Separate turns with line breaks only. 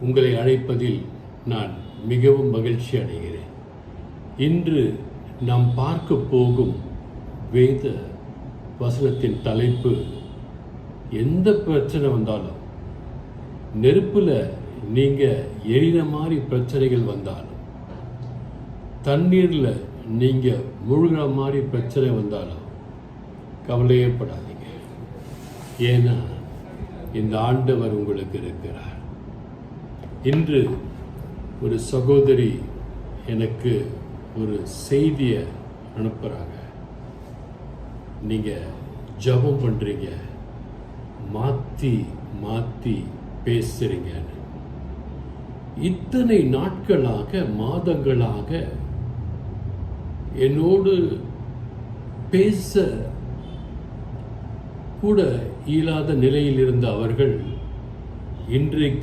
உங்களை அழைப்பதில் நான் மிகவும் மகிழ்ச்சி அடைகிறேன். இன்று நாம் பார்க்க போகும் வேத வசனத்தின் தலைப்பு, எந்த பிரச்சனை வந்தாலும், நெருப்பில் நீங்கள் எரிகிற மாதிரி பிரச்சனைகள் வந்தாலும், தண்ணீரில் நீங்கள் முழுகிற மாதிரி பிரச்சனை வந்தாலும் கவலையே படாதீங்க. ஏன்னா இந்த ஆண்டவர் உங்களுக்கு இருக்கிறார். இன்று ஒரு சகோதரி எனக்கு ஒரு செய்தியை அனுப்புகிறாங்க. நீங்கள் ஜெபம் பண்ணுறீங்க, மாற்றி மாற்றி பேசுகிறீங்கன்னு. இத்தனை நாட்களாக, மாதங்களாக என்னோடு பேச கூட இயலாத நிலையில் இருந்த அவர்கள் இன்றைக்கு